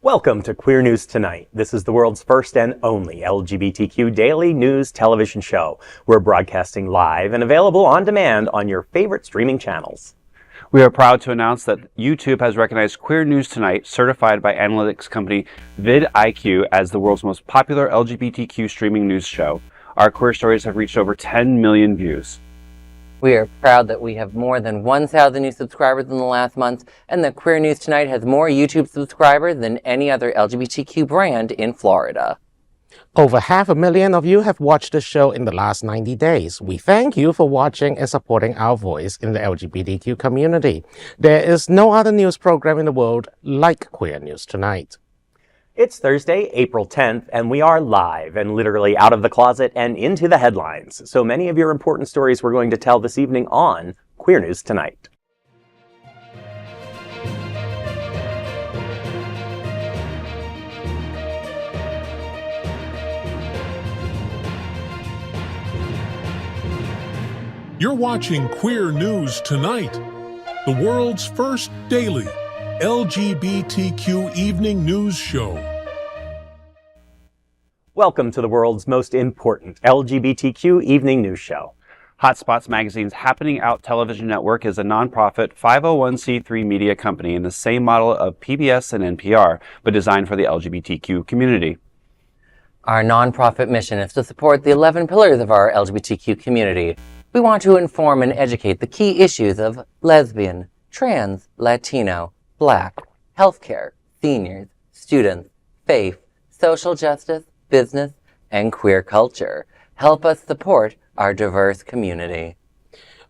Welcome to Queer News Tonight. This is the world's first and only LGBTQ daily news television show. We're broadcasting live and available on demand on your favorite streaming channels. We are proud to announce that YouTube has recognized Queer News Tonight, certified by analytics company vidIQ, as the world's most popular LGBTQ streaming news show. Our queer stories have reached over 10 million views. We are proud that we have more than 1,000 new subscribers in the last month, and that Queer News Tonight has more YouTube subscribers than any other LGBTQ brand in Florida. Over 500,000 of you have watched the show in the last 90 days. We thank you for watching and supporting our voice in the LGBTQ community. There is no other news program in the world like Queer News Tonight. It's Thursday, April 10th, and we are live and literally out of the closet and into the headlines. So many of your important stories we're going to tell this evening on Queer News Tonight. You're watching Queer News Tonight, the world's first daily LGBTQ evening news show. Welcome to the world's most important LGBTQ evening news show. Hotspots Magazine's Happening Out television network is a nonprofit 501c3 media company in the same model of PBS and NPR, but designed for the LGBTQ community. Our nonprofit mission is to support the 11 pillars of our LGBTQ community. We want to inform and educate the key issues of lesbian, trans, Latino, Black, healthcare, seniors, students, faith, social justice, business, and queer culture. Help us support our diverse community.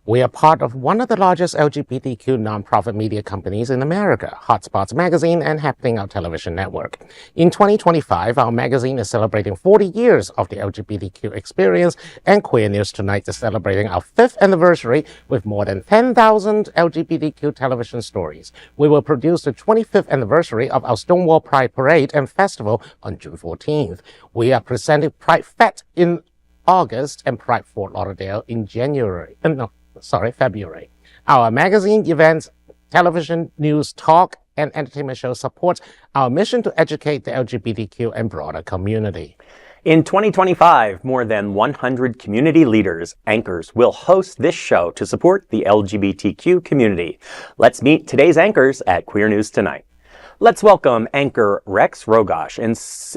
We are part of one of the largest LGBTQ nonprofit media companies in America, Hotspots Magazine and Happening Out Television Network. In 2025, our magazine is celebrating 40 years of the LGBTQ experience, and Queer News Tonight is celebrating our 5th anniversary with more than 10,000 LGBTQ television stories. We will produce the 25th anniversary of our Stonewall Pride Parade and Festival on June 14th. We are presenting Pride Fest in August and Pride Fort Lauderdale in February. Our magazine, events, television, news, talk, and entertainment shows support our mission to educate the LGBTQ and broader community. In 2025, more than 100 community leaders, anchors, will host this show to support the LGBTQ community. Let's meet today's anchors at Queer News Tonight. Let's welcome anchor Rex Rogosch.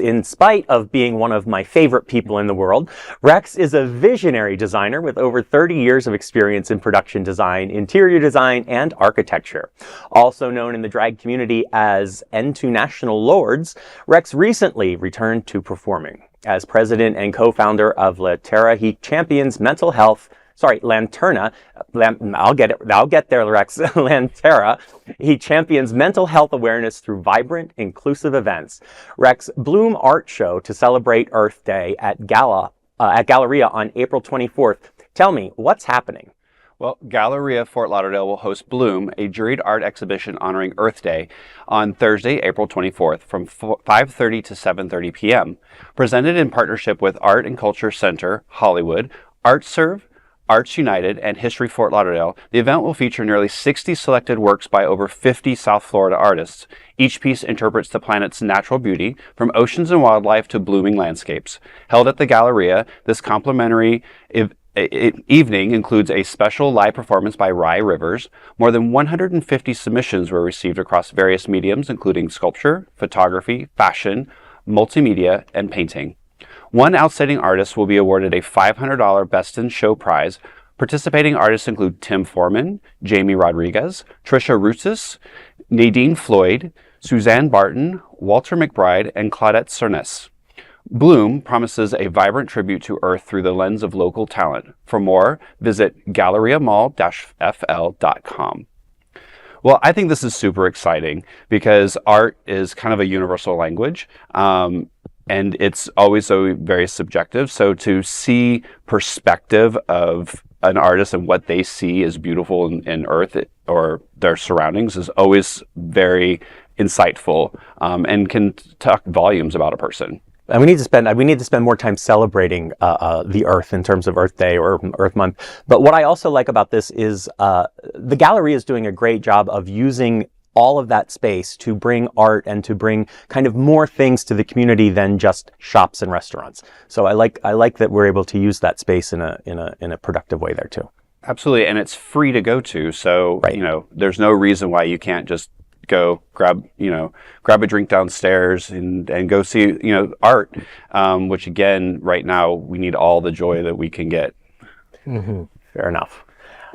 In spite of being one of my favorite people in the world, Rex is a visionary designer with over 30 years of experience in production design, interior design, and architecture. Also known in the drag community as N2 National Lords, Rex recently returned to performing. As president and co-founder of Lanterna, I'll get there, Rex. Lantera. He champions mental health awareness through vibrant, inclusive events. Rex Bloom Art Show to celebrate Earth Day at Galleria on April 24th. Tell me, what's happening? Well, Galleria Fort Lauderdale will host Bloom, a juried art exhibition honoring Earth Day, on Thursday, April 24th from 5:30 to 7:30 p.m. Presented in partnership with Art and Culture Center, Hollywood, ArtServe, Arts United, and History Fort Lauderdale, the event will feature nearly 60 selected works by over 50 South Florida artists. Each piece interprets the planet's natural beauty, from oceans and wildlife to blooming landscapes. Held at the Galleria, this complimentary evening includes a special live performance by Rye Rivers. More than 150 submissions were received across various mediums, including sculpture, photography, fashion, multimedia, and painting. One outstanding artist will be awarded a $500 Best in Show prize. Participating artists include Tim Foreman, Jamie Rodriguez, Trisha Roussis, Nadine Floyd, Suzanne Barton, Walter McBride, and Claudette Cernès. Bloom promises a vibrant tribute to Earth through the lens of local talent. For more, visit galleriamall-fl.com. Well, I think this is super exciting because art is kind of a universal language. And it's always so very subjective. So to see perspective of an artist and what they see as beautiful in Earth or their surroundings is always very insightful and can talk volumes about a person. And we need to spend more time celebrating the Earth in terms of Earth Day or Earth Month. But what I also like about this is the Galleria is doing a great job of using all of that space to bring art and to bring kind of more things to the community than just shops and restaurants. So I like that we're able to use that space in a productive way there too. Absolutely, and it's free to go to. So Right. there's no reason why you can't just go grab a drink downstairs and go see art. Which again, right now we need all the joy that we can get. Fair enough.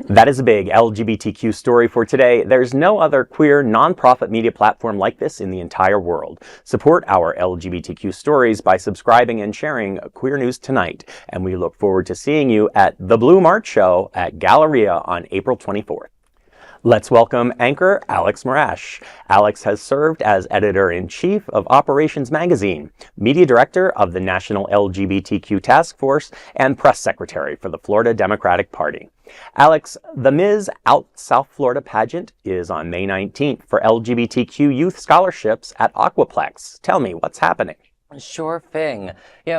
That is a big LGBTQ story for today. There's no other queer nonprofit media platform like this in the entire world. Support our LGBTQ stories by subscribing and sharing Queer News Tonight. And we look forward to seeing you at the Blue March Show at Galleria on April 24th. Let's welcome anchor Alex Morash. Alex has served as editor-in-chief of Operations Magazine, media director of the National LGBTQ Task Force, and press secretary for the Florida Democratic Party. Alex, the Mizz South Florida Pageant is on May 19th for LGBTQ youth scholarships at Aquaplex. Tell me, what's happening? Sure thing.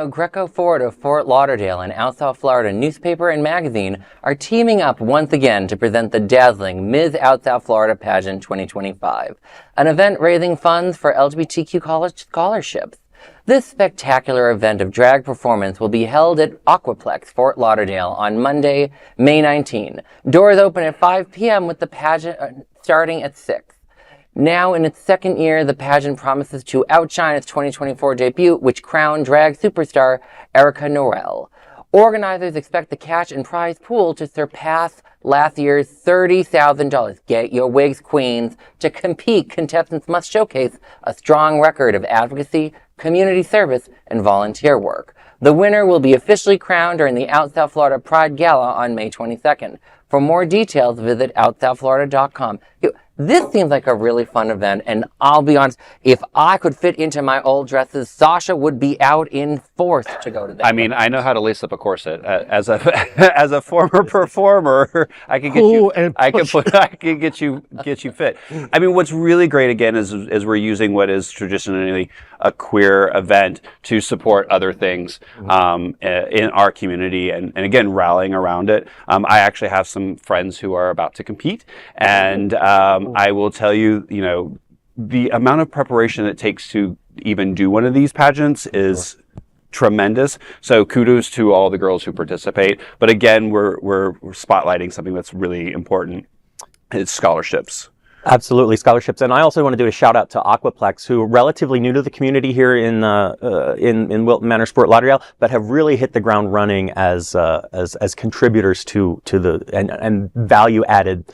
Greco Ford of Fort Lauderdale and South Florida newspaper and magazine are teaming up once again to present the dazzling Mizz South Florida Pageant 2025, an event raising funds for LGBTQ college scholarships. This spectacular event of drag performance will be held at Aquaplex, Fort Lauderdale on Monday, May 19. Doors open at 5 p.m. with the pageant starting at 6. Now in its second year, the pageant promises to outshine its 2024 debut, which crowned drag superstar Erica Norell. Organizers expect the cash and prize pool to surpass last year's $30,000. Get your wigs, queens. To compete, contestants must showcase a strong record of advocacy, community service, and volunteer work. The winner will be officially crowned during the South Florida Pride Gala on May 22nd. For more details, visit outsouthflorida.com. This seems like a really fun event, and I'll be honest, if I could fit into my old dresses, Sasha would be out in force to go to that. I mean, I know how to lace up a corset. As a former performer, I can get you. I can get you fit. I mean, what's really great again is we're using what is traditionally a queer event to support other things in our community, and again rallying around it. I actually have some friends who are about to compete, and I will tell you, the amount of preparation it takes to even do one of these pageants is tremendous. So kudos to all the girls who participate. But again, we're spotlighting something that's really important. It's scholarships. Absolutely, scholarships. And I also want to do a shout out to Aquaplex, who are relatively new to the community here in Wilton Manor, Fort Lauderdale, but have really hit the ground running as contributors to the and value added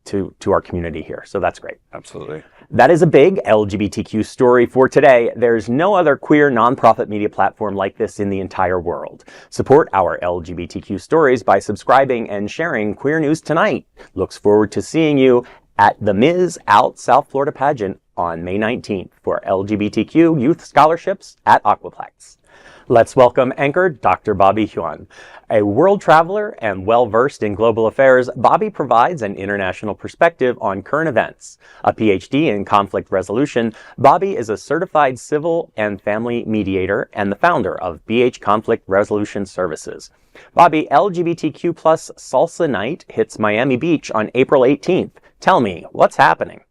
to our community here. So that's great. Absolutely. That is a big LGBTQ story for today. There's no other queer nonprofit media platform like this in the entire world. Support our LGBTQ stories by subscribing and sharing Queer News Tonight. Looks forward to seeing you at the Mizz South Florida Pageant on May 19th for LGBTQ youth scholarships at Aquaplex. Let's welcome anchor Dr. Bobby Huen. A world traveler and well-versed in global affairs, Bobby provides an international perspective on current events. A PhD in conflict resolution, Bobby is a certified civil and family mediator and the founder of BH Conflict Resolution Services. Bobby, LGBTQ plus Salsa Night hits Miami Beach on April 18th. Tell me, what's happening?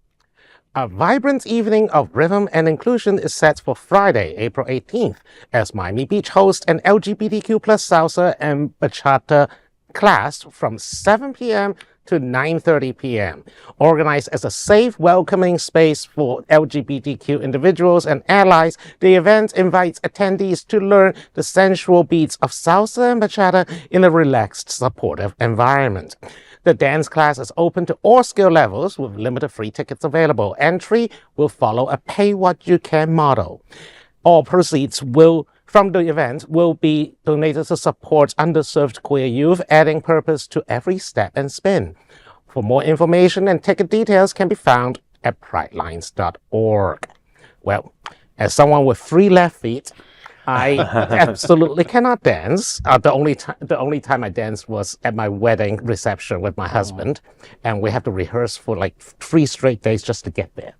A vibrant evening of rhythm and inclusion is set for Friday, April 18th, as Miami Beach hosts an LGBTQ plus salsa and bachata class from 7 p.m. to 9:30 p.m. Organized as a safe, welcoming space for LGBTQ individuals and allies, the event invites attendees to learn the sensual beats of salsa and bachata in a relaxed, supportive environment. The dance class is open to all skill levels with limited free tickets available. Entry will follow a pay what you can model. All proceeds from the event will be donated to support underserved queer youth, adding purpose to every step and spin. For more information and ticket details can be found at pridelines.org. Well, as someone with 3 left feet, I absolutely cannot dance. The only time I danced was at my wedding reception with my husband, and we have to rehearse for like 3 straight days just to get there.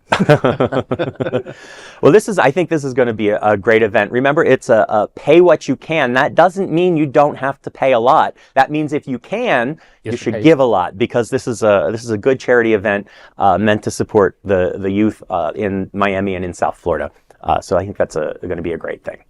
Well, I think this is going to be a great event. Remember, it's a pay what you can. That doesn't mean you don't have to pay a lot. That means if you can, you should give a lot, because this is a good charity event meant to support the youth in Miami and in South Florida. So I think that's going to be a great thing.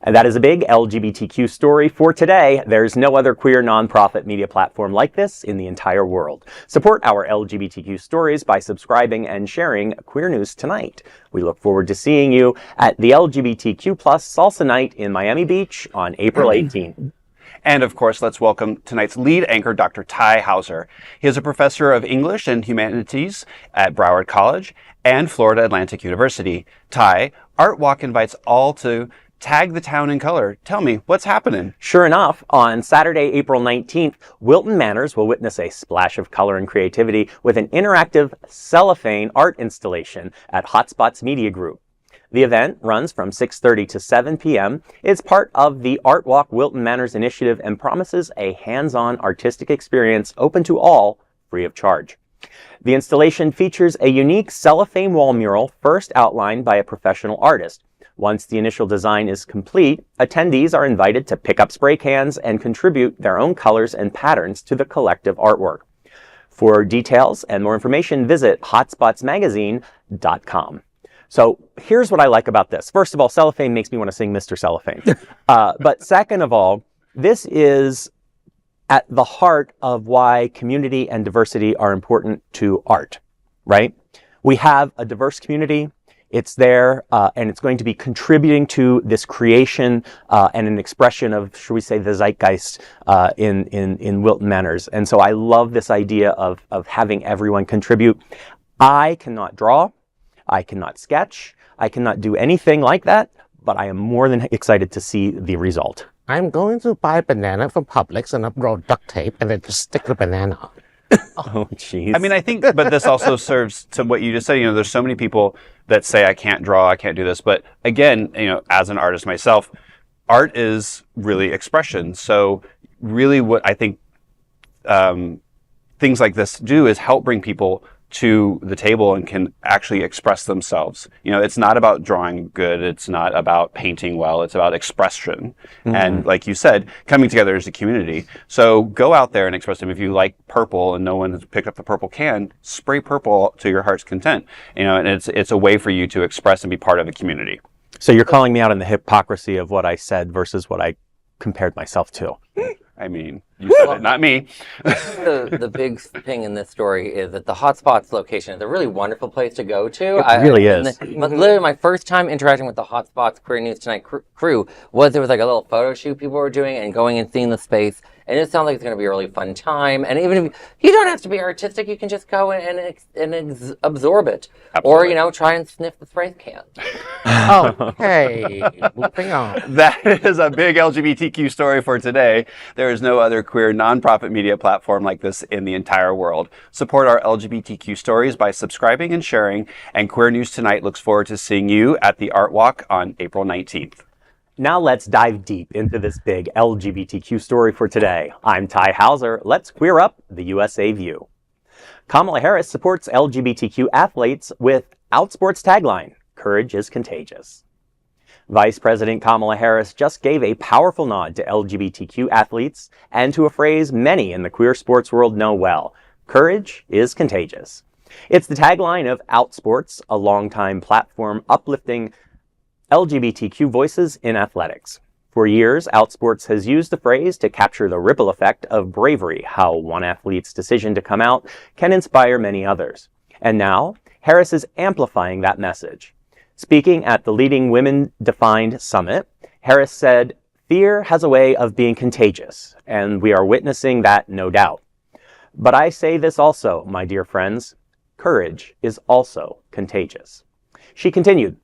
And that is a big LGBTQ story for today. There's no other queer nonprofit media platform like this in the entire world. Support our LGBTQ stories by subscribing and sharing Queer News Tonight. We look forward to seeing you at the LGBTQ+ Salsa Night in Miami Beach on April 18th. And of course, let's welcome tonight's lead anchor, Dr. Tai Houser. He is a professor of English and Humanities at Broward College and Florida Atlantic University. Tai, Art Walk invites all to tag the town in color. Tell me, what's happening? Sure enough, on Saturday, April 19th, Wilton Manors will witness a splash of color and creativity with an interactive cellophane art installation at Hotspots Media Group. The event runs from 6:30 to 7 p.m. It's part of the Art Walk Wilton Manors initiative and promises a hands-on artistic experience open to all, free of charge. The installation features a unique cellophane wall mural first outlined by a professional artist. Once the initial design is complete, attendees are invited to pick up spray cans and contribute their own colors and patterns to the collective artwork. For details and more information, visit hotspotsmagazine.com. So here's what I like about this. First of all, cellophane makes me want to sing Mr. Cellophane. But second of all, this is at the heart of why community and diversity are important to art, right? We have a diverse community. It's there, and it's going to be contributing to this creation and an expression of, should we say, the zeitgeist in Wilton Manors. And so I love this idea of having everyone contribute. I cannot draw, I cannot sketch, I cannot do anything like that, but I am more than excited to see the result. I'm going to buy a banana from Publix and roll duct tape and then just stick the banana on. Oh, jeez. I mean, I think, but this also serves to what you just said. You know, there's so many people that say, I can't draw, I can't do this. But again, you know, as an artist myself, art is really expression. So really what I think things like this do is help bring people to the table and can actually express themselves. You know, it's not about drawing good. It's not about painting well. It's about expression. Mm-hmm. And like you said, coming together as a community. So go out there and express them. If you like purple and no one has picked up the purple can, spray purple to your heart's content. You know, and it's a way for you to express and be part of a community. So you're calling me out on the hypocrisy of what I said versus what I compared myself to. I mean, you said it, not me. The big thing in this story is that the Hotspots location is a really wonderful place to go to. It really is. Literally, my first time interacting with the Hotspots Queer News Tonight crew was there was like a little photo shoot people were doing and going and seeing the space. And it sounds like it's going to be a really fun time. And even if you don't have to be artistic, you can just go and absorb it. Absolutely. Or, you know, try and sniff the spray can. Okay, moving on. That is a big LGBTQ story for today. There is no other queer nonprofit media platform like this in the entire world. Support our LGBTQ stories by subscribing and sharing. And Queer News Tonight looks forward to seeing you at the Art Walk on April 19th. Now let's dive deep into this big LGBTQ story for today. I'm Tai Houser. Let's queer up the USA view. Kamala Harris supports LGBTQ athletes with Outsports tagline, "Courage is contagious." Vice President Kamala Harris just gave a powerful nod to LGBTQ athletes and to a phrase many in the queer sports world know well, "Courage is contagious." It's the tagline of Outsports, a longtime platform uplifting LGBTQ voices in athletics. For years, Outsports has used the phrase to capture the ripple effect of bravery, how one athlete's decision to come out can inspire many others. And now, Harris is amplifying that message. Speaking at the Leading Women Defined Summit, Harris said, "Fear has a way of being contagious, and we are witnessing that, no doubt. But I say this also, my dear friends, courage is also contagious." She continued,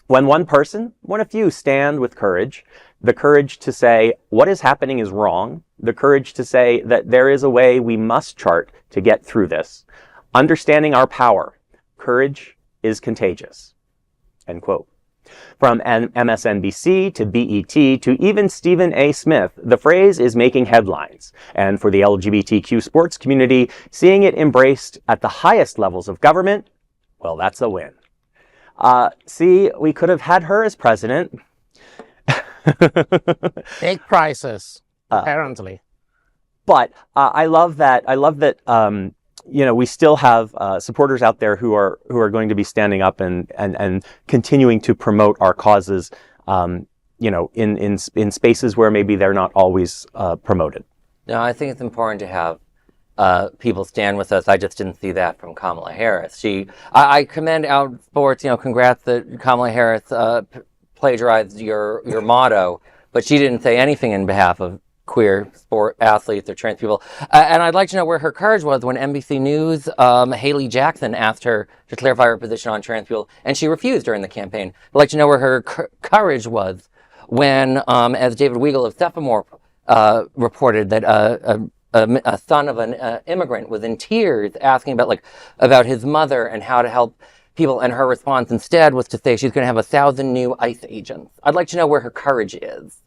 "When one person, when a few stand with courage, the courage to say what is happening is wrong, the courage to say that there is a way we must chart to get through this, understanding our power, courage is contagious." End quote. From MSNBC to BET to even Stephen A. Smith, the phrase is making headlines. And for the LGBTQ sports community, seeing it embraced at the highest levels of government, well, that's a win. See, we could have had her as president. Big prices, apparently. But I love that. We still have supporters out there who are going to be standing up and continuing to promote our causes. In spaces where maybe they're not always promoted. No, I think it's important to have people stand with us. I just didn't see that from Kamala Harris. I commend Outsports. Congrats that Kamala Harris plagiarized your motto, but she didn't say anything in behalf of queer sport athletes or trans people. And I'd like to know where her courage was when NBC News, Haley Jackson asked her to clarify her position on trans people, and she refused during the campaign. I'd like to know where her courage was when, as David Weigel of Cephomore reported, that a son of an immigrant was in tears asking about his mother and how to help people, and her response instead was to say she's going to have 1,000 new ICE agents. I'd like to know where her courage is.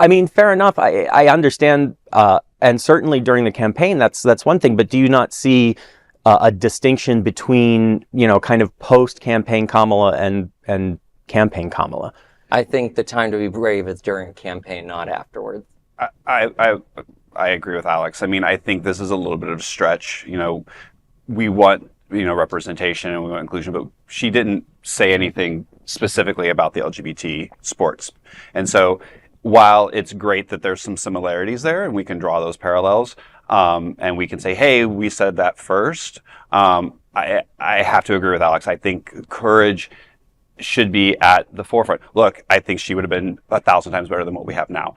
I mean, fair enough. I understand, and certainly during the campaign, that's one thing. But do you not see a distinction between kind of post-campaign Kamala and campaign Kamala? I think the time to be brave is during a campaign, not afterwards. I agree with Alex. I mean, I think this is a little bit of a stretch. We want representation and we want inclusion, but she didn't say anything specifically about the LGBT sports, and so. While it's great that there's some similarities there and we can draw those parallels, and we can say, hey, we said that first, I have to agree with Alex. I think courage should be at the forefront. Look, I think she would have been 1,000 times better than what we have now.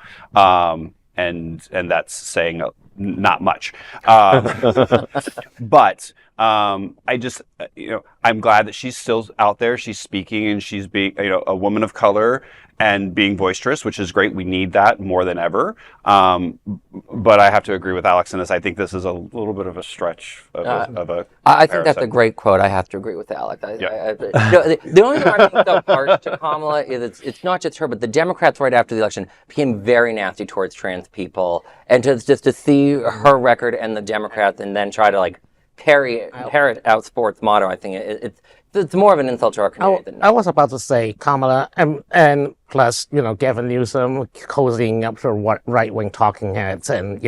And that's saying not much. But I just, I'm glad that she's still out there. She's speaking and she's being, a woman of color and being boisterous, which is great. We need that more than ever. But I have to agree with Alex in this. I think this is a little bit of a stretch of a I think that's a great quote. I have to agree with Alex. The only thing I think so harsh to Kamala is it's not just her, but the Democrats right after the election became very nasty towards trans people. And to see her record and the Democrats and then try to parrot Outsports' motto, I think it's more of an insult to our community. I was about to say Kamala and plus, Gavin Newsom cozying up to right-wing talking heads and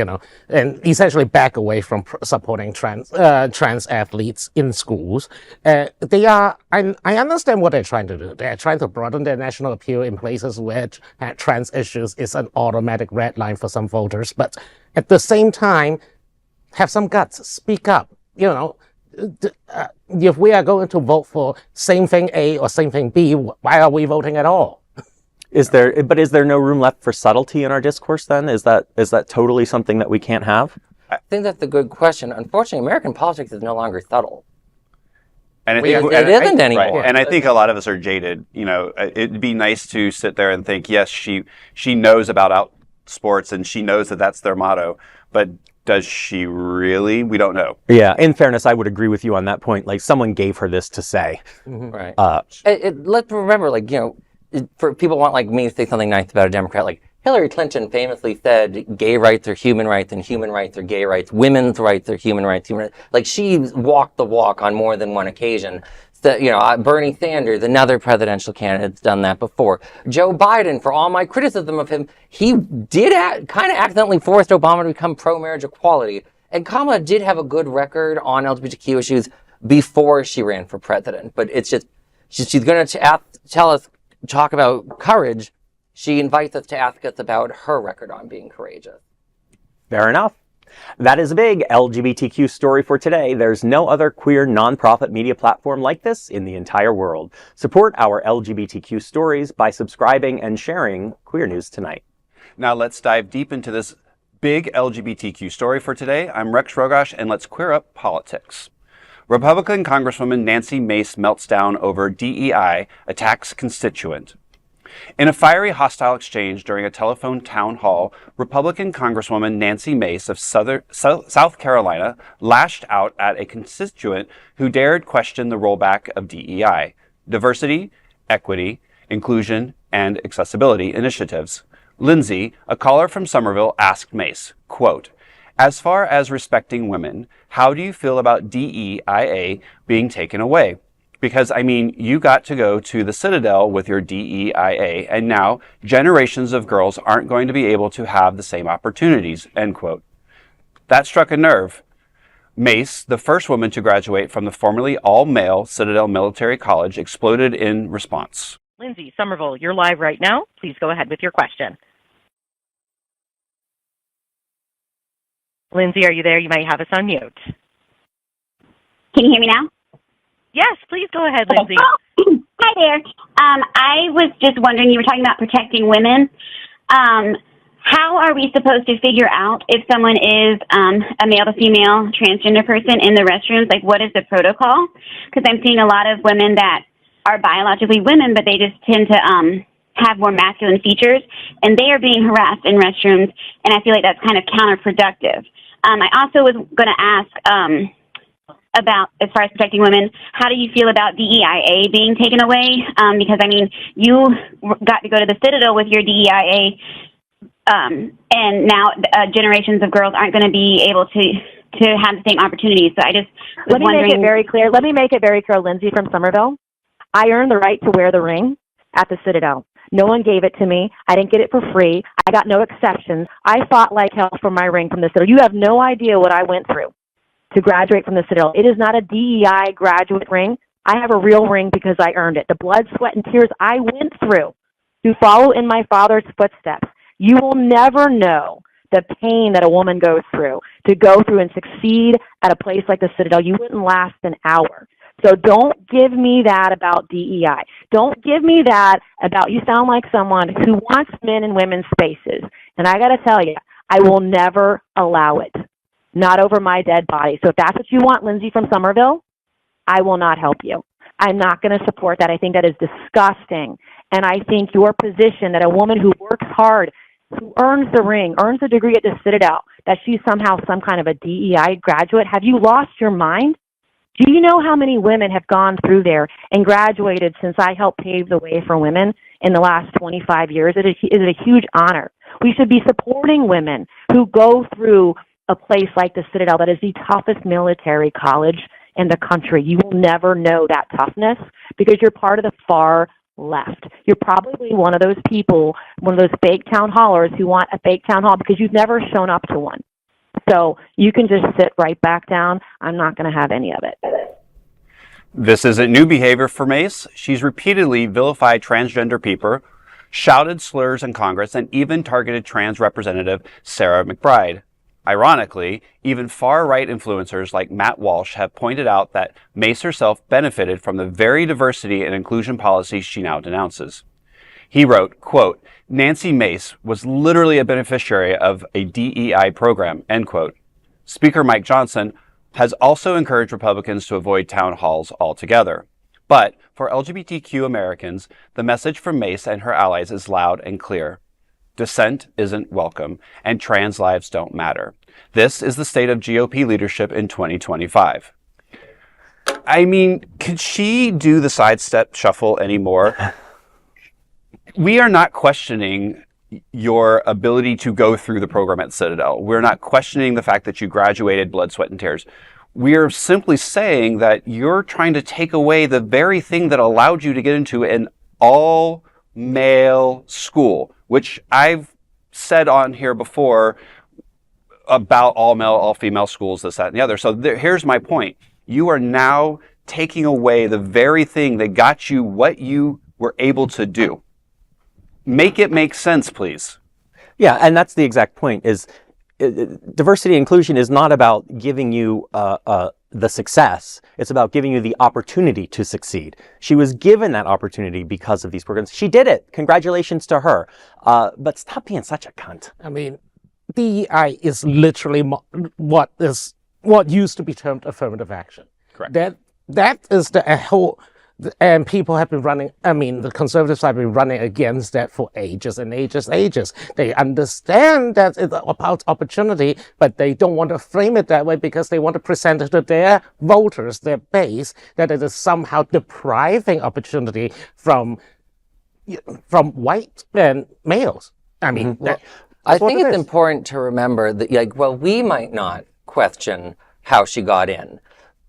essentially back away from supporting trans athletes in schools. I understand what they're trying to do. They're trying to broaden their national appeal in places where trans issues is an automatic red line for some voters. But at the same time, have some guts, speak up. If we are going to vote for same thing A or same thing B, why are we voting at all? Is there no room left for subtlety in our discourse then? Is that totally something that we can't have? I think that's a good question. Unfortunately, American politics is no longer subtle. And it isn't anymore. Right. And I think a lot of us are jaded. It'd be nice to sit there and think, yes, she knows about Outsports and she knows that that's their motto, but does she really? We don't know. Yeah. In fairness, I would agree with you on that point. Someone gave her this to say. Mm-hmm. Right. Let's remember, for people want me to say something nice about a Democrat, Hillary Clinton famously said gay rights are human rights and human rights are gay rights. Women's rights are human rights. She walked the walk on more than one occasion. So, Bernie Sanders, another presidential candidate, has done that before. Joe Biden, for all my criticism of him, he did kind of accidentally forced Obama to become pro-marriage equality. And Kamala did have a good record on LGBTQ issues before she ran for president. But it's just, she's going to talk about courage. She invites us to ask us about her record on being courageous. Fair enough. That is a big LGBTQ story for today. There's no other queer nonprofit media platform like this in the entire world. Support our LGBTQ stories by subscribing and sharing Queer News Tonight. Now let's dive deep into this big LGBTQ story for today. I'm Rex Rogosch, and let's queer up politics. Republican Congresswoman Nancy Mace melts down over DEI, attacks Constituent. In a fiery, hostile exchange during a telephone town hall, Republican Congresswoman Nancy Mace of South Carolina lashed out at a constituent who dared question the rollback of DEI, diversity, equity, inclusion, and accessibility initiatives. Lindsay, a caller from Somerville, asked Mace, quote, "As far as respecting women, how do you feel about DEIA being taken away? Because, I mean, you got to go to the Citadel with your DEIA, and now generations of girls aren't going to be able to have the same opportunities," end quote. That struck a nerve. Mace, the first woman to graduate from the formerly all-male Citadel Military College, exploded in response. Lindsay, Somerville, you're live right now. Please go ahead with your question. Lindsay, are you there? You might have us on mute. Can you hear me now? Yes, please go ahead, Lindsay. Hi there. I was just wondering, you were talking about protecting women. How are we supposed to figure out if someone is a male to female transgender person in the restrooms? Like, what is the protocol? Because I'm seeing a lot of women that are biologically women, but they just tend to have more masculine features, and they are being harassed in restrooms, and I feel like that's kind of counterproductive. I also was going to ask about, as far as protecting women, how do you feel about DEIA being taken away? Because, I mean, you got to go to the Citadel with your DEIA, and now generations of girls aren't going to be able to have the same opportunities. So I just was wondering. Make it very clear. Let me make it very clear, Lindsay from Somerville. I earned the right to wear the ring at the Citadel. No one gave it to me. I didn't get it for free. I got no exceptions. I fought like hell for my ring from the Citadel. You have no idea what I went through to graduate from the Citadel. It is not a DEI graduate ring. I have a real ring because I earned it. The blood, sweat, and tears I went through to follow in my father's footsteps. You will never know the pain that a woman goes through to go through and succeed at a place like the Citadel. You wouldn't last an hour. So don't give me that about DEI. Don't give me that about, you sound like someone who wants men and women's spaces. And I got to tell you, I will never allow it. Not over my dead body. So if that's what you want, Lindsay from Somerville, I will not help you. I'm not going to support that. I think that is disgusting. And I think your position that a woman who works hard, who earns the ring, earns a degree at the Citadel, that she's somehow some kind of a DEI graduate, have you lost your mind? Do you know how many women have gone through there and graduated since I helped pave the way for women in the last 25 years? It is a huge honor. We should be supporting women who go through a place like the Citadel that is the toughest military college in the country. You will never know that toughness because you're part of the far left. You're probably one of those people, one of those fake town hallers who want a fake town hall because you've never shown up to one. So you can just sit right back down. I'm not going to have any of it. This isn't new behavior for Mace. She's repeatedly vilified transgender people, shouted slurs in Congress, and even targeted trans representative Sarah McBride. Ironically, even far-right influencers like Matt Walsh have pointed out that Mace herself benefited from the very diversity and inclusion policies she now denounces. He wrote, quote, "Nancy Mace was literally a beneficiary of a DEI program," end quote. Speaker Mike Johnson has also encouraged Republicans to avoid town halls altogether. But for LGBTQ Americans, the message from Mace and her allies is loud and clear. Dissent isn't welcome, and trans lives don't matter. This is the state of GOP leadership in 2025. I mean, could she do the sidestep shuffle anymore? We are not questioning your ability to go through the program at Citadel. We're not questioning the fact that you graduated blood, sweat, and tears. We are simply saying that you're trying to take away the very thing that allowed you to get into an all-male school, which I've said on here before about all-male, all-female schools, this, that, and the other. So here's my point. You are now taking away the very thing that got you what you were able to do. Make it make sense, please. Yeah, and that's the exact point, is diversity and inclusion is not about giving you the success. It's about giving you the opportunity to succeed. She was given that opportunity because of these programs. She did it. Congratulations to her. But stop being such a cunt. I mean, DEI is literally what used to be termed affirmative action. Correct. That is the whole... And people have been running, I mean, the conservatives have been running against that for ages and ages. They understand that it's about opportunity, but they don't want to frame it that way because they want to present it to their voters, their base, that it is somehow depriving opportunity from from white and males. I mean, I think it's important to remember that, like, while we might not question how she got in,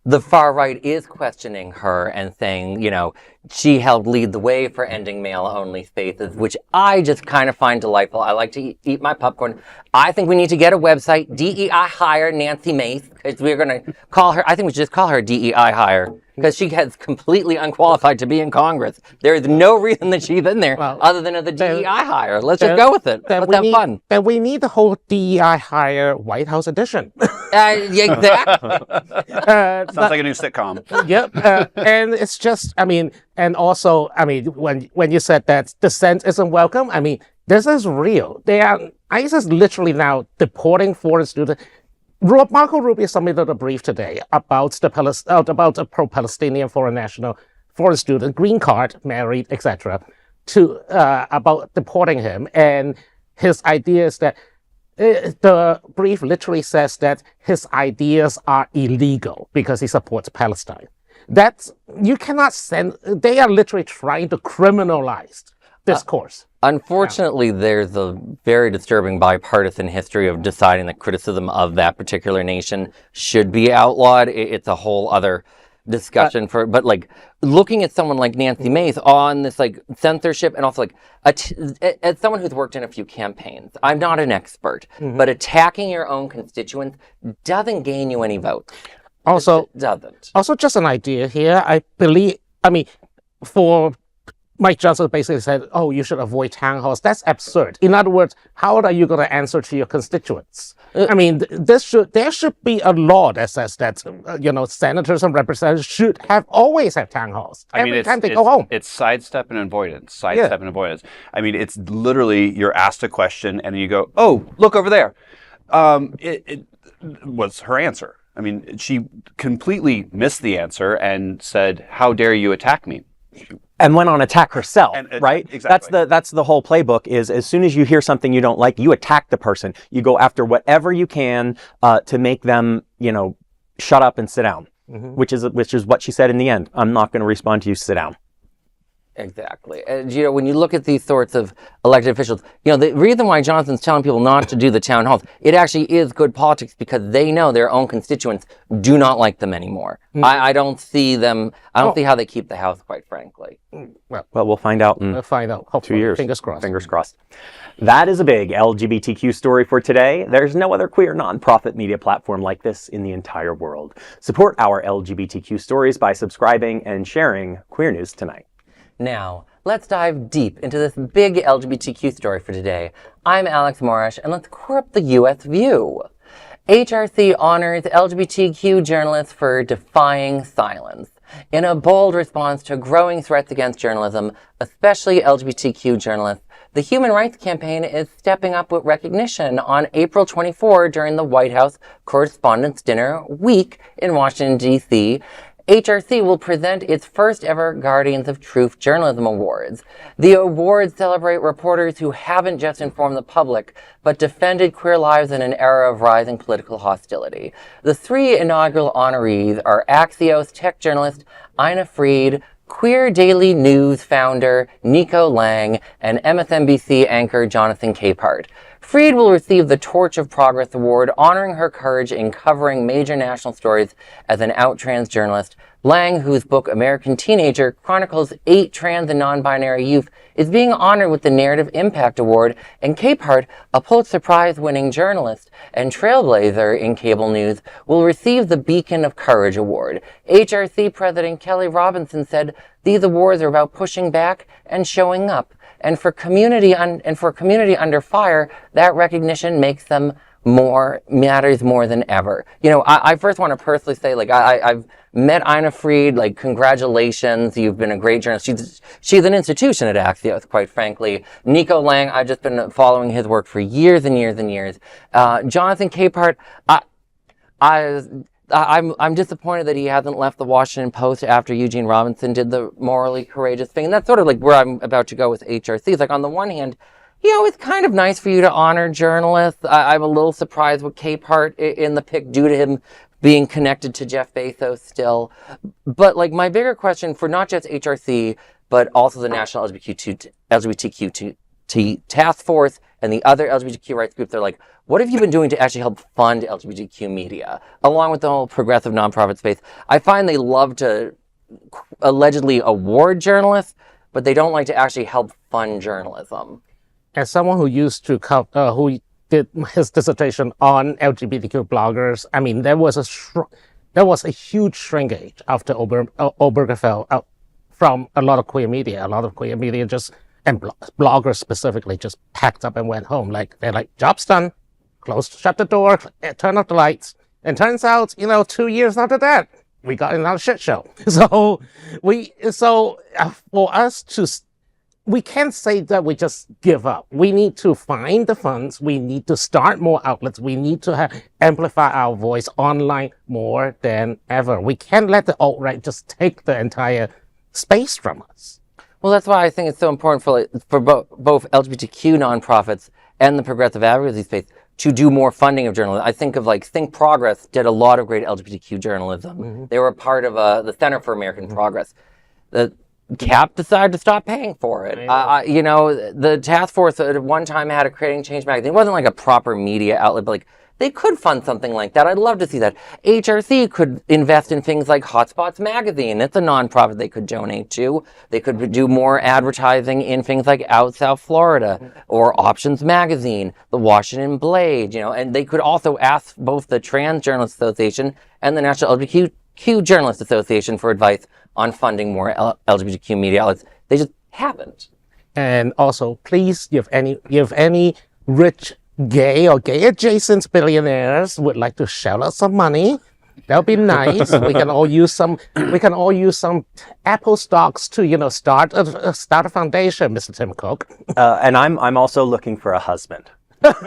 the far right is questioning her and saying, you know, she helped lead the way for ending male-only spaces, which I just kind of find delightful. I like to eat my popcorn. I think we need to get a website, DEI Hire Nancy Mace, because we're going to call her, I think we should just call her DEI Hire, because she gets completely unqualified to be in Congress. There is no reason that she's in there other than as a DEI hire. Let's just go with it. Let's have fun. Then we need the whole DEI Hire White House edition. Yeah, exactly. Sounds like a new sitcom. Yep. And it's just, I mean, and also, I mean, when you said that dissent isn't welcome, I mean, this is real. ICE is literally now deporting foreign students. Marco Rubio submitted a brief today about about a pro-Palestinian foreign student, green card, married, etc., about deporting him. And his idea is that the brief literally says that his ideas are illegal because he supports Palestine. You cannot send. They are literally trying to criminalize discourse. Unfortunately, there's a very disturbing bipartisan history of deciding that criticism of that particular nation should be outlawed. It's a whole other discussion but like looking at someone like Nancy Mace on this like censorship and also like as someone who's worked in a few campaigns, I'm not an expert, but attacking your own constituents doesn't gain you any votes. Also, it doesn't. Also, just an idea here. For Mike Johnson basically said, "Oh, you should avoid town halls." That's absurd. In other words, how are you going to answer to your constituents? I mean, there should be a law that says that senators and representatives should always have town halls every time they go home. It's sidestep and avoidance. And avoidance. I mean, it's literally you're asked a question and you go, "Oh, look over there." It was her answer. I mean, she completely missed the answer and said, "How dare you attack me?" And went on attack herself, right? Exactly. That's the whole playbook is as soon as you hear something you don't like, you attack the person. You go after whatever you can to make them, shut up and sit down, which is what she said in the end. I'm not going to respond to you, sit down. Exactly. And, when you look at these sorts of elected officials, the reason why Johnson's telling people not to do the town halls, it actually is good politics because they know their own constituents do not like them anymore. I don't see them, I don't see how they keep the House, quite frankly. Well, we'll find out in hopefully. 2 years. Fingers crossed. Fingers crossed. That is a big LGBTQ story for today. There's no other queer nonprofit media platform like this in the entire world. Support our LGBTQ stories by subscribing and sharing Queer News Tonight. Now, let's dive deep into this big LGBTQ story for today. I'm Alex Morash, and let's core up the U.S. view. HRC honors LGBTQ journalists for defying silence. In a bold response to growing threats against journalism, especially LGBTQ journalists, the Human Rights Campaign is stepping up with recognition on April 24 during the White House Correspondents' Dinner Week in Washington, D.C., HRC will present its first ever Guardians of Truth Journalism Awards. The awards celebrate reporters who haven't just informed the public, but defended queer lives in an era of rising political hostility. The three inaugural honorees are Axios tech journalist Ina Fried, Queer Daily News founder Nico Lang, and MSNBC anchor Jonathan Capehart. Fried will receive the Torch of Progress Award, honoring her courage in covering major national stories as an out trans journalist. Lang, whose book American Teenager chronicles 8 trans and non-binary youth, is being honored with the Narrative Impact Award, and Capehart, a Pulitzer Prize-winning journalist and trailblazer in cable news, will receive the Beacon of Courage Award. HRC President Kelly Robinson said, "These awards are about pushing back and showing up. And for community under fire, that recognition makes them matters more than ever." I first want to personally say, I've met Ina Fried, congratulations, you've been a great journalist. She's an institution at Axios, quite frankly. Nico Lang, I've just been following his work for years and years and years. Jonathan Capehart, I'm disappointed that he hasn't left the Washington Post after Eugene Robinson did the morally courageous thing. And that's sort of where I'm about to go with HRC. It's on the one hand, it's kind of nice for you to honor journalists. I'm a little surprised with Capehart in the pick due to him being connected to Jeff Bezos still. But my bigger question for not just HRC, but also the National LGBTQ Task Force and the other LGBTQ rights groups. They're like, what have you been doing to actually help fund LGBTQ media? Along with the whole progressive nonprofit space, I find they love to allegedly award journalists, but they don't like to actually help fund journalism. As someone who used to who did his dissertation on LGBTQ bloggers, I mean, there was a huge shrinkage after Obergefell from a lot of queer media. A lot of queer media and bloggers specifically just packed up and went home. Like, they're like, job's done, shut the door, turn off the lights. And turns out, 2 years after that, we got another shit show. So for us to, we can't say that we just give up. We need to find the funds. We need to start more outlets. We need to amplify our voice online more than ever. We can't let the alt-right just take the entire space from us. Well, that's why I think it's so important for both LGBTQ nonprofits and the progressive advocacy space to do more funding of journalism. I think of Think Progress did a lot of great LGBTQ journalism. Mm-hmm. They were part of the Center for American Progress. The CAP decided to stop paying for it. The task force at one time had a Creating Change magazine. It wasn't like a proper media outlet, but they could fund something like that. I'd love to see that. HRC could invest in things like Hotspots magazine. It's a nonprofit they could donate to. They could do more advertising in things like Out South Florida or Options magazine, the Washington Blade, and they could also ask both the Trans Journalists Association and the National LGBTQ Journalists Association for advice on funding more LGBTQ media outlets. They just haven't. And also, please, if any rich gay or gay adjacent billionaires would like to shell out some money, that would be nice. We can all use some Apple stocks to start a foundation, Mr. Tim Cook. And I'm also looking for a husband. That's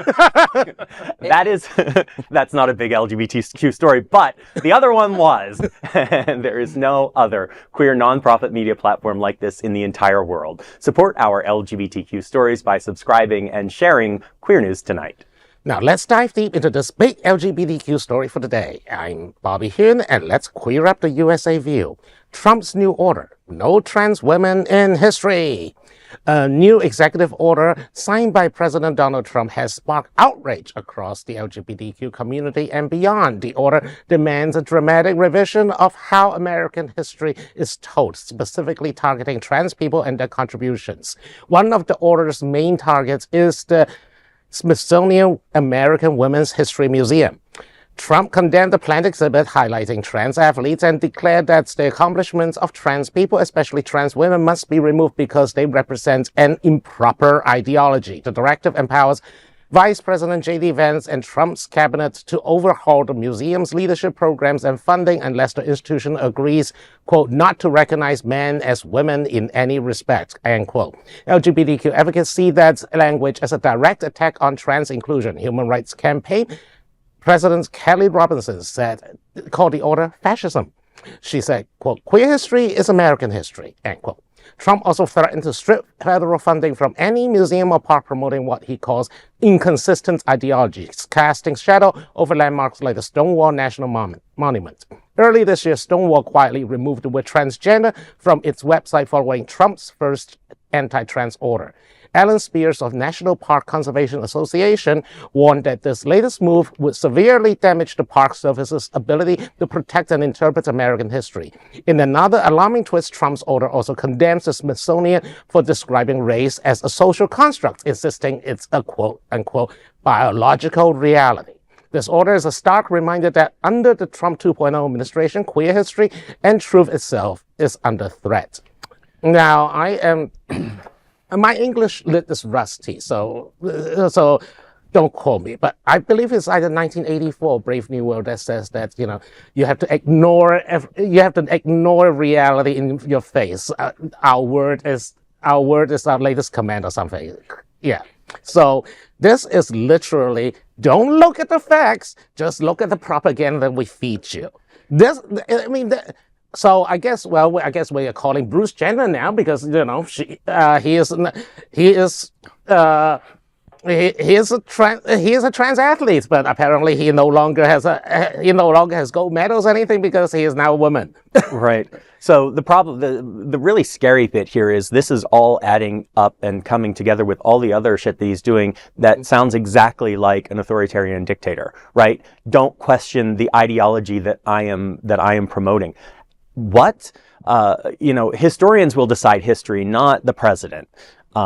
not a big LGBTQ story, but the other one was, and there is no other queer nonprofit media platform like this in the entire world. Support our LGBTQ stories by subscribing and sharing Queer News Tonight. Now let's dive deep into this big LGBTQ story for today. I'm Bobby Huen, and let's queer up the USA view. Trump's new order: no trans women in history. A new executive order signed by President Donald Trump has sparked outrage across the LGBTQ community and beyond. The order demands a dramatic revision of how American history is told, specifically targeting trans people and their contributions. One of the order's main targets is the Smithsonian American Women's History Museum. Trump condemned the planned exhibit highlighting trans athletes and declared that the accomplishments of trans people, especially trans women, must be removed because they represent an improper ideology. The directive empowers Vice President J.D. Vance and Trump's cabinet to overhaul the museum's leadership programs and funding unless the institution agrees, quote, not to recognize men as women in any respect, end quote. LGBTQ advocates see that language as a direct attack on trans inclusion. Human Rights Campaign President Kelly Robinson called the order fascism. She said, quote, queer history is American history, end quote. Trump also threatened to strip federal funding from any museum or park promoting what he calls inconsistent ideologies, casting shadow over landmarks like the Stonewall National Monument. Early this year, Stonewall quietly removed the word transgender from its website following Trump's first anti-trans order. Alan Spears of National Park Conservation Association warned that this latest move would severely damage the Park Service's ability to protect and interpret American history. In another alarming twist, Trump's order also condemns the Smithsonian for describing race as a social construct, insisting it's a quote-unquote biological reality. This order is a stark reminder that under the Trump 2.0 administration, queer history and truth itself is under threat. Now, my English lit is rusty, so don't quote me. But I believe it's either 1984 Brave New World that says that you have to ignore reality in your face. Our word is our latest command or something. Yeah. So this is literally, don't look at the facts, just look at the propaganda that we feed you. So I guess we are calling Bruce Jenner now because he is he is a trans athlete, but apparently he no longer has gold medals or anything because he is now a woman. Right. So the problem, the really scary bit here is this is all adding up and coming together with all the other shit that he's doing that sounds exactly like an authoritarian dictator, right? Don't question the ideology that I am promoting. What? Historians will decide history, not the president. He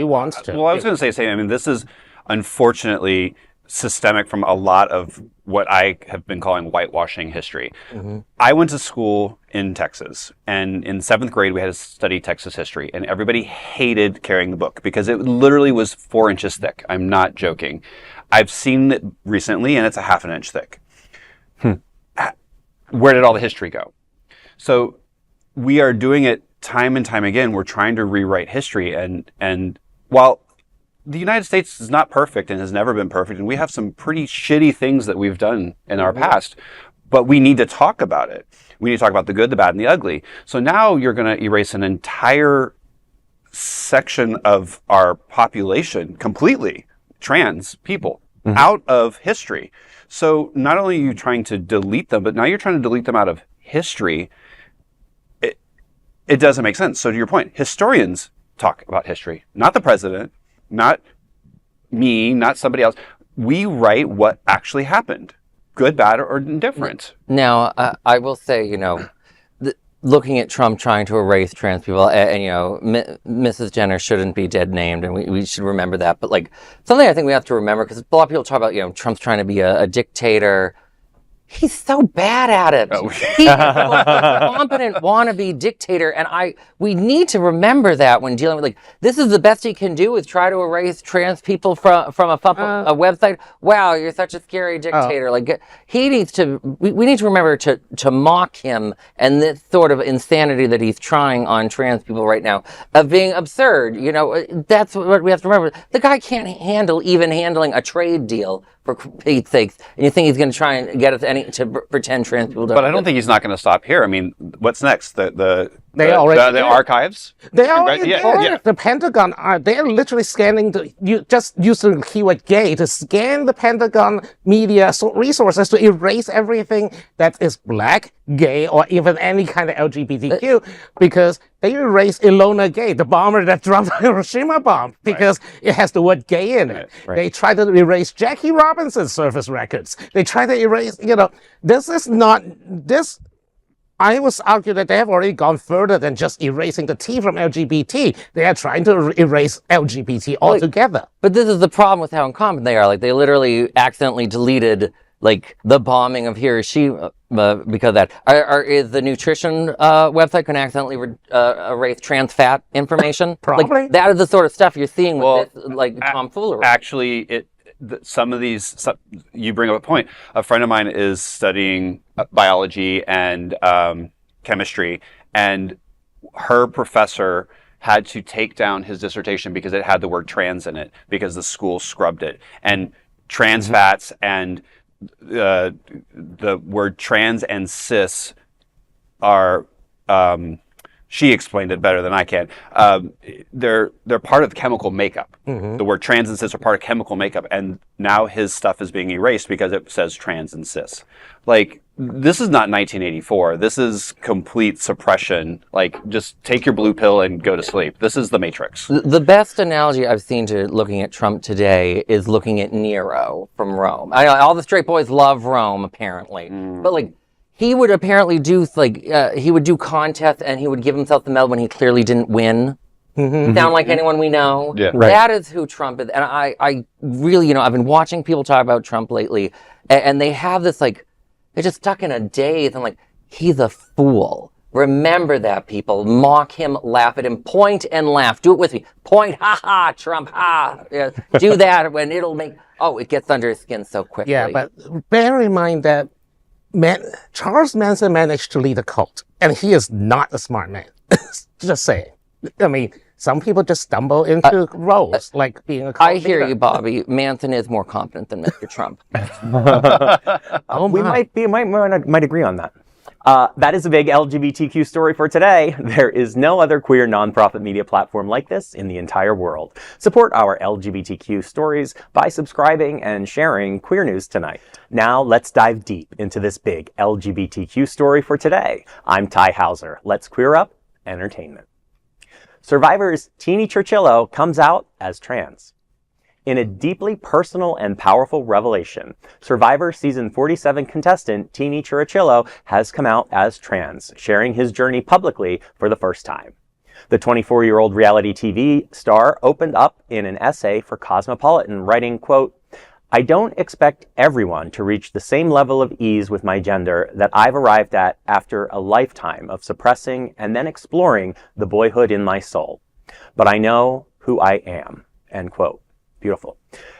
wants to. Well, I was going to say, I mean, this is unfortunately systemic from a lot of what I have been calling whitewashing history. Mm-hmm. I went to school in Texas, and in 7th grade, we had to study Texas history, and everybody hated carrying the book because it literally was 4 inches thick. I'm not joking. I've seen it recently, and it's a half an inch thick. Where did all the history go? So we are doing it time and time again. We're trying to rewrite history, and while the United States is not perfect and has never been perfect, and we have some pretty shitty things that we've done in our past, but we need to talk about it. We need to talk about the good, the bad, and the ugly. So now you're going to erase an entire section of our population completely, trans people, out of history. So not only are you trying to delete them, but now you're trying to delete them out of history. It doesn't make sense. So to your point, historians talk about history, not the president, not me, not somebody else. We write what actually happened, good, bad, or indifferent. Now, I will say, looking at Trump trying to erase trans people, and Mrs. Jenner shouldn't be dead named, and we should remember that. But something I think we have to remember, because a lot of people talk about, Trump's trying to be a dictator. He's so bad at it. Oh. He's a competent wannabe dictator, and we need to remember that when dealing with this is the best he can do is try to erase trans people from a website. Wow, you're such a scary dictator. He needs to. We need to remember to mock him and this sort of insanity that he's trying on trans people right now of being absurd. That's what we have to remember. The guy can't handle even handling a trade deal, for Pete's sakes, and you think he's going to try and get us to pretend trans people don't. But I don't think he's not going to stop here. I mean, what's next? The archives? They already did. The Pentagon they're literally scanning just using the keyword gay to scan the Pentagon media resources to erase everything that is black, gay, or even any kind of LGBTQ, because they erased Ilona Gay, the bomber that dropped the Hiroshima bomb, because it has the word gay in it. Right. They tried to erase Jackie Robinson's service records. They tried to erase, I was arguing that they have already gone further than just erasing the T from LGBT. They are trying to erase LGBT altogether. But this is the problem with how incompetent they are. They literally accidentally deleted the bombing of Hiroshima because of that. Is the nutrition website going to accidentally erase trans fat information? Probably. That is the sort of stuff you're seeing with this tomfoolery. Actually, some of these, you bring up a point. A friend of mine is studying biology and chemistry, and her professor had to take down his dissertation because it had the word trans in it because the school scrubbed it. And trans fats and the word trans and cis are, she explained it better than I can. They're part of chemical makeup. The word trans and cis are part of chemical makeup, and now his stuff is being erased because it says trans and cis. This is not 1984. This is complete suppression. Just take your blue pill and go to sleep. This is the Matrix. The best analogy I've seen to looking at Trump today is looking at Nero from Rome. I know all the straight boys love Rome, apparently. But he would apparently do he would do contests and he would give himself the medal when he clearly didn't win. Sound like anyone we know? Yeah. Right. That is who Trump is. And I really, I've been watching people talk about Trump lately, and they have this they're just stuck in a daze. I'm he's a fool. Remember that, people. Mock him, laugh at him, point and laugh. Do it with me. Point, ha ha, Trump, ha. Yeah, do that when it'll make, it gets under his skin so quickly. Yeah, but bear in mind that Charles Manson managed to lead a cult, and he is not a smart man. Just saying. I mean, some people just stumble into roles, like being a cult I hear you, Bobby. Manson is more competent than Mr. Trump. We might agree on that. That is a big LGBTQ story for today. There is no other queer nonprofit media platform like this in the entire world. Support our LGBTQ stories by subscribing and sharing Queer News Tonight. Now let's dive deep into this big LGBTQ story for today. I'm Tai Houser. Let's queer up entertainment. Survivor's Teeny Chirichillo comes out as trans. In a deeply personal and powerful revelation, Survivor Season 47 contestant Teeny Chirichillo has come out as trans, sharing his journey publicly for the first time. The 24-year-old reality TV star opened up in an essay for Cosmopolitan, writing, quote, "I don't expect everyone to reach the same level of ease with my gender that I've arrived at after a lifetime of suppressing and then exploring the boyhood in my soul. But I know who I am," end quote. Beautiful.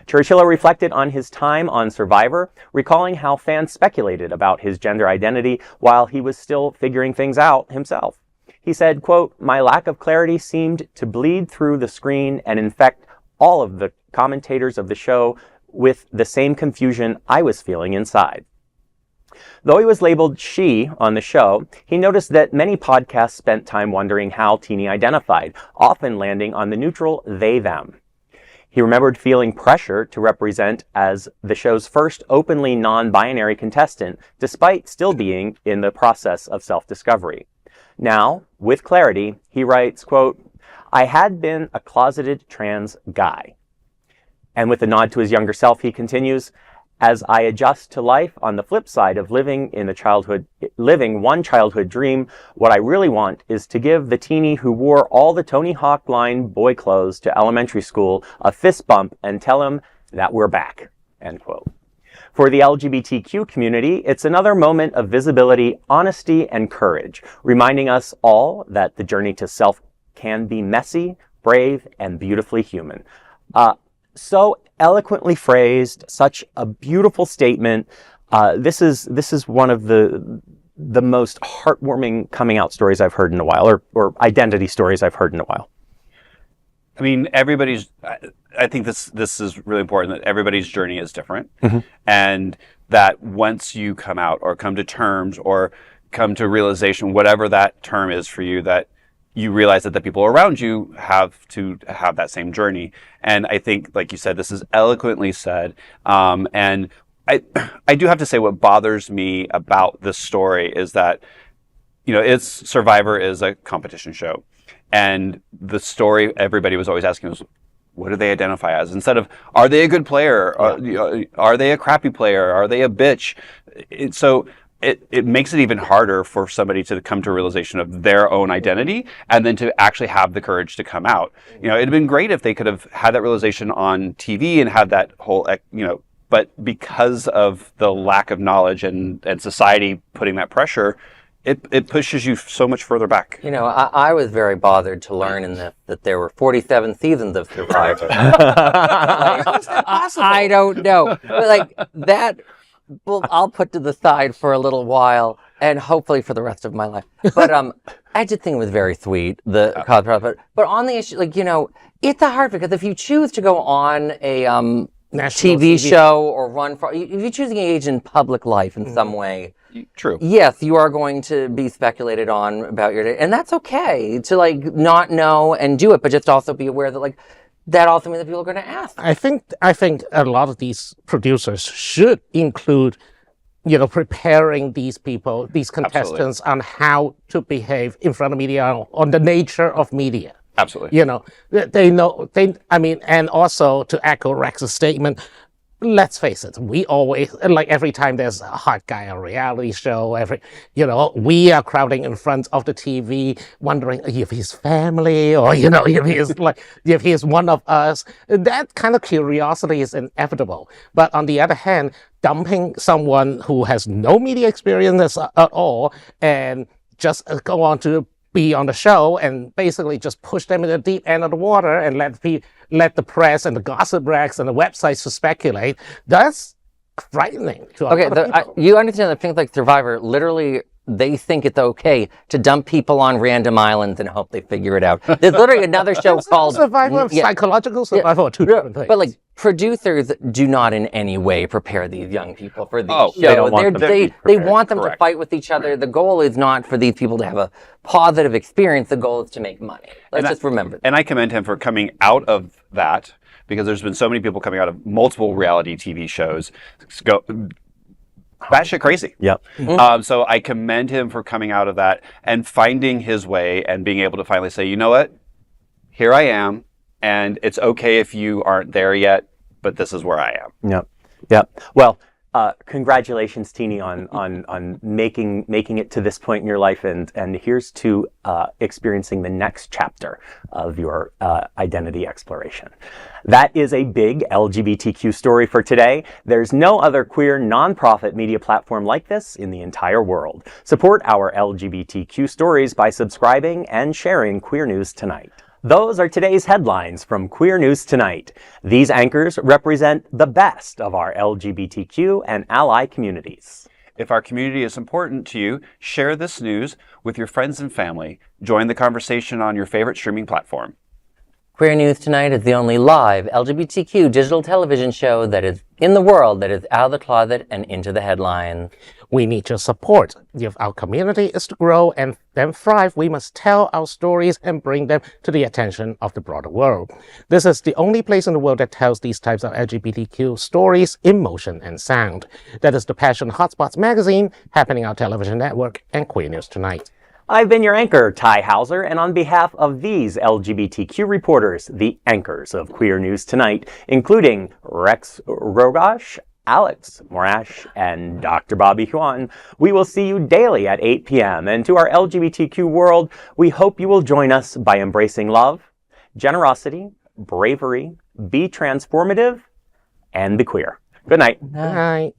Chirichillo reflected on his time on Survivor, recalling how fans speculated about his gender identity while he was still figuring things out himself. He said, quote, "My lack of clarity seemed to bleed through the screen and infect all of the commentators of the show with the same confusion I was feeling inside." Though he was labeled she on the show, he noticed that many podcasts spent time wondering how Teeny identified, often landing on the neutral they-them. He remembered feeling pressure to represent as the show's first openly non-binary contestant, despite still being in the process of self-discovery. Now, with clarity, he writes, quote, "I had been a closeted trans guy." And with a nod to his younger self, he continues, "As I adjust to life on the flip side of living one childhood dream, what I really want is to give the teeny who wore all the Tony Hawk line boy clothes to elementary school a fist bump and tell him that we're back," end quote. For the LGBTQ community, it's another moment of visibility, honesty, and courage, reminding us all that the journey to self can be messy, brave, and beautifully human. So eloquently phrased, such a beautiful statement. This is one of the most heartwarming coming out stories I've heard in a while, or identity stories I've heard in a while. I mean, I think this is really important, that everybody's journey is different. And that once you come out or come to terms or come to realization, whatever that term is for you, that you realize that the people around you have to have that same journey. And I think, like you said, this is eloquently said. And I do have to say, what bothers me about this story is that, Survivor is a competition show. And the story everybody was always asking was, what do they identify as? Instead of, are they a good player? Are they a crappy player? Are they a bitch? It makes it even harder for somebody to come to a realization of their own identity and then to actually have the courage to come out. It'd been great if they could have had that realization on TV and had that whole, but because of the lack of knowledge and society putting that pressure, it pushes you so much further back. I was very bothered to learn that there were 47 seasons of Survivor. How is that possible? I don't know. But that... Well, I'll put to the side for a little while, and hopefully for the rest of my life. But I just think it was very sweet, the cause. But on the issue, it's a hard, because if you choose to go on a TV show or run for, if you choose to engage in public life in some way, true. Yes, you are going to be speculated on about your day, and that's okay to not know and do it, but just also be aware that that also means that people are going to ask. I think a lot of these producers should include, preparing these people, these contestants, on how to behave in front of media, on the nature of media. Absolutely. They know, and also to echo Rex's statement, let's face it, we always, every time there's a hot guy on a reality show, we are crowding in front of the TV, wondering if he's family or, if he's one of us. That kind of curiosity is inevitable. But on the other hand, dumping someone who has no media experience at all and just go on to be on the show and basically just push them in the deep end of the water and let the press and the gossip rags and the websites to speculate, that's frightening to a lot of people. You understand that things like Survivor, literally they think it's okay to dump people on random islands and hope they figure it out. There's literally another show called survival, psychological survival are two different things. But like, producers do not in any way prepare these young people for these shows. They don't want them to be They want them Correct. to fight with each other. The goal is not for these people to have a positive experience. The goal is to make money. Let's just remember that. And I commend him for coming out of that, because there's been so many people coming out of multiple reality TV shows go batshit crazy. Yep. So I commend him for coming out of that and finding his way and being able to finally say, you know what, here I am, and it's okay if you aren't there yet, but this is where I am. Yep. Yep. Well, congratulations, Teeny, on making it to this point in your life, and here's to experiencing the next chapter of your identity exploration. That is a big LGBTQ story for today. There's no other queer nonprofit media platform like this in the entire world. Support our LGBTQ stories by subscribing and sharing Queer News Tonight. Those are today's headlines from Queer News Tonight. These anchors represent the best of our LGBTQ and ally communities. If our community is important to you, share this news with your friends and family. Join the conversation on your favorite streaming platform. Queer News Tonight is the only live LGBTQ digital television show that is in the world that is out of the closet and into the headlines. We need your support. If our community is to grow and then thrive, we must tell our stories and bring them to the attention of the broader world. This is the only place in the world that tells these types of LGBTQ stories in motion and sound. That is the Pageant Hotspots magazine, Happening Our Television Network, and Queer News Tonight. I've been your anchor, Tai Houser, and on behalf of these LGBTQ reporters, the anchors of Queer News Tonight, including Rogosch, Alex, Morash, and Dr. Bobby Huen, we will see you daily at 8 p.m. And to our LGBTQ world, we hope you will join us by embracing love, generosity, bravery, be transformative, and the queer. Good night. Bye.